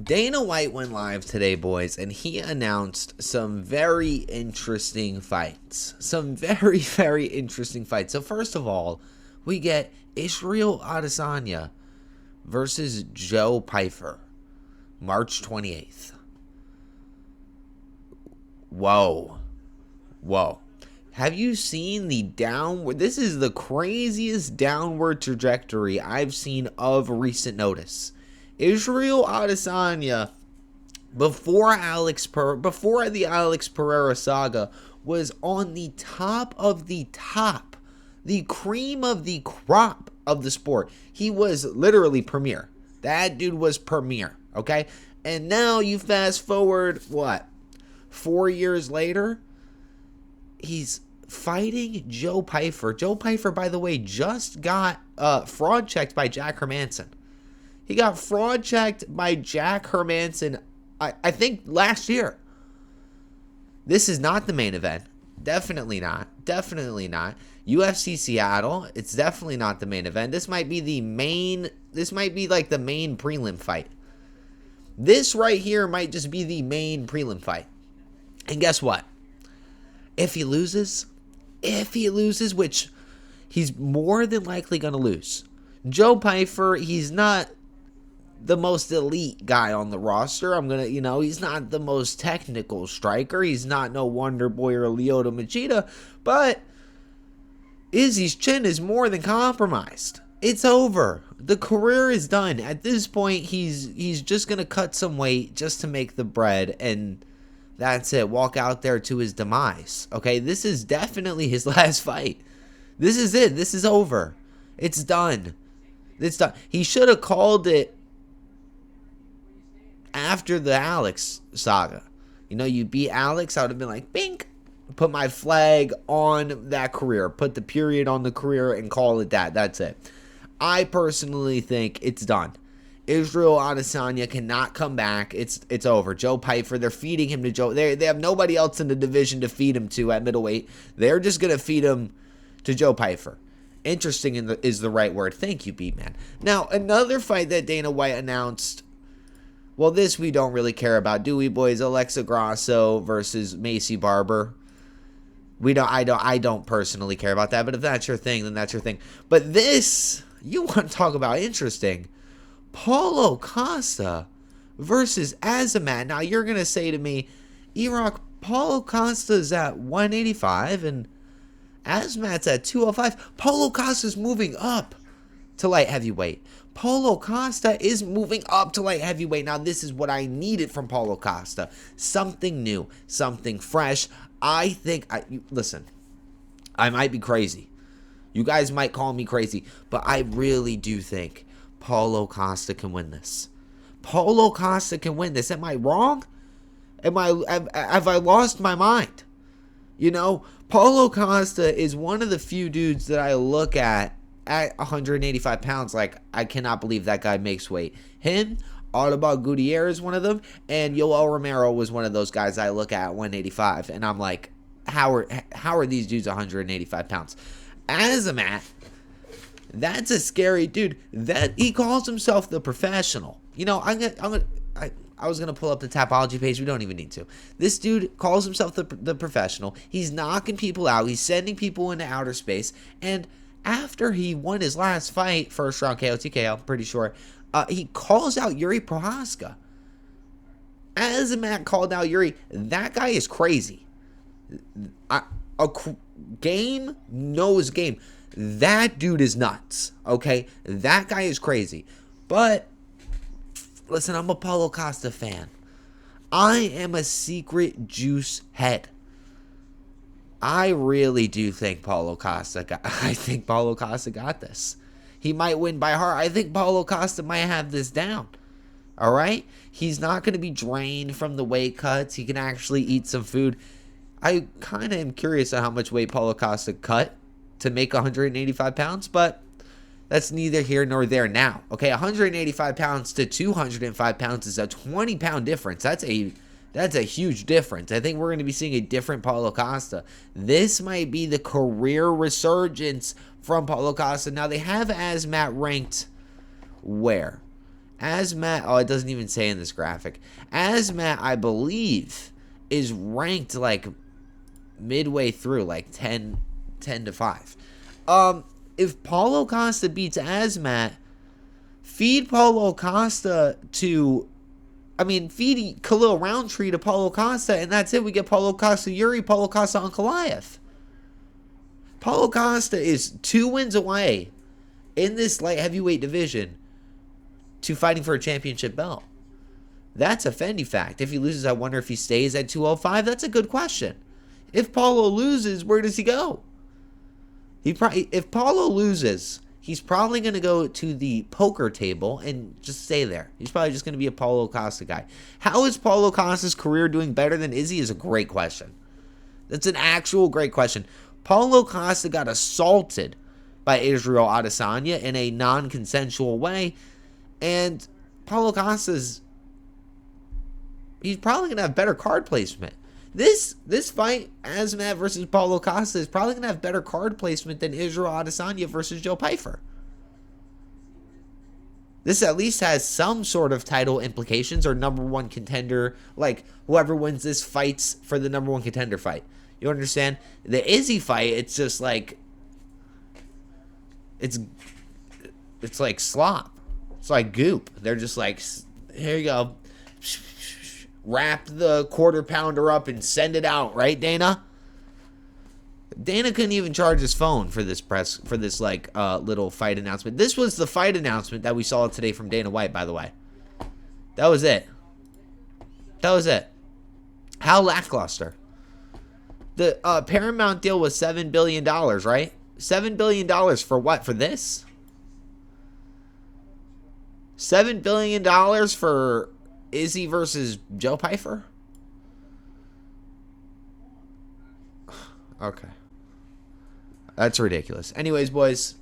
Dana White went live today, boys, and he announced some very interesting fights. Some very, very interesting fights. So first of all, we get Israel Adesanya versus Joe Pyfer, March 28th. Whoa. Whoa. Have you seen the downward? This is the craziest downward trajectory I've seen of recent notice. Israel Adesanya, before the Alex Pereira saga, was on the top of the top, the cream of the crop of the sport. He was literally premier. That dude was premier, okay? And now you fast forward, what, 4 years later? He's fighting Joe Pyfer. Joe Pyfer, by the way, just got fraud checked by Jack Hermanson. He got fraud checked by Jack Hermanson, I think, last year. This is not the main event. Definitely not. Definitely not. UFC Seattle, it's definitely not the main event. This might be the main, this might be like the main prelim fight. This right here might just be the main prelim fight. And guess what? If he loses, which he's more than likely going to lose. Joe Pyfer, he's not the most elite guy on the roster. He's not the most technical striker. He's not no Wonder Boy or Lyoto Machida, but Izzy's chin is more than compromised. It's over. The career is done. At this point, he's just going to cut some weight just to make the bread, and that's it. Walk out there to his demise. Okay, this is definitely his last fight. This is it. This is over. It's done. It's done. He should have called it after the Alex saga. You beat Alex, I would have been like, bink, put my flag on that career, put the period on the career and call it that. That's it. I personally think it's done. Israel Adesanya cannot come back. It's over. Joe Pyfer, they're feeding him to Joe. They have nobody else in the division to feed him to at middleweight. They're just going to feed him to Joe Pyfer. Interesting is the right word. Thank you, Beatman. Now, another fight that Dana White announced. Well, this we don't really care about, do we, boys? Alexa Grasso versus Macy Barber. I don't personally care about that, but if that's your thing, then that's your thing. But this, you want to talk about interesting. Paulo Costa versus Azamat. Now, you're going to say to me, E-Rock, Paulo Costa's at 185 and Azamat's at 205. Paulo Costa's moving up to light heavyweight. Paulo Costa is moving up to light heavyweight. Now, this is what I needed from Paulo Costa. Something new, something fresh. Listen, I might be crazy. You guys might call me crazy, but I really do think Paulo Costa can win this. Paulo Costa can win this. Am I wrong? Have I lost my mind? Paulo Costa is one of the few dudes that I look at 185 pounds, like, I cannot believe that guy makes weight. Him, Audubon Gutierrez is one of them, and Yoel Romero was one of those guys I look at 185, and I'm like, how are these dudes 185 pounds? Azamat, that's a scary dude. That he calls himself the professional. I was gonna pull up the Tapology page. We don't even need to. This dude calls himself the professional. He's knocking people out. He's sending people into outer space, and after he won his last fight, first round KO, TKO, I'm pretty sure, he calls out Yuri Prohaska. Azamat called out Yuri. That guy is crazy. Game knows game. That dude is nuts, okay? That guy is crazy. But, listen, I'm a Paulo Costa fan. I am a secret juice head. I really do think Paulo Costa got this. He might win by heart. I think Paulo Costa might have this down. All right? He's not going to be drained from the weight cuts. He can actually eat some food. I kind of am curious on how much weight Paulo Costa cut to make 185 pounds, but that's neither here nor there now. Okay, 185 pounds to 205 pounds is a 20-pound difference. That's a huge difference. I think we're going to be seeing a different Paulo Costa. This might be the career resurgence from Paulo Costa. Now, they have Azamat ranked where? Azamat, oh, it doesn't even say in this graphic. Azamat, I believe, is ranked like midway through, like 10 to 5. If Paulo Costa beats Azamat, feed Paulo Costa to, feed Khalil Roundtree to Paulo Costa, and that's it. We get Paulo Costa Yuri, Paulo Costa Ankalaev. Paulo Costa is 2 wins away in this light heavyweight division to fighting for a championship belt. That's a Fendi fact. If he loses, I wonder if he stays at 205. That's a good question. If Paulo loses, where does he go? If Paulo loses, he's probably going to go to the poker table and just stay there. He's probably just going to be a Paulo Costa guy. How is Paulo Costa's career doing better than Izzy is a great question. That's an actual great question. Paulo Costa got assaulted by Israel Adesanya in a non-consensual way. And Paulo Costa's, he's probably going to have better card placement. This fight, Azamat versus Paulo Costa, is probably going to have better card placement than Israel Adesanya versus Joe Pyfer. This at least has some sort of title implications or number one contender. Like, whoever wins this fights for the number one contender fight. You understand? The Izzy fight, it's just like, it's like slop. It's like goop. They're just like, here you go. Wrap the quarter pounder up and send it out, right, Dana? Dana couldn't even charge his phone for this little fight announcement. This was the fight announcement that we saw today from Dana White, by the way. That was it. That was it. How lackluster. The Paramount deal was $7 billion, right? $7 billion for what? For this? $7 billion for Izzy versus Joe Pyfer? Okay. That's ridiculous. Anyways, boys,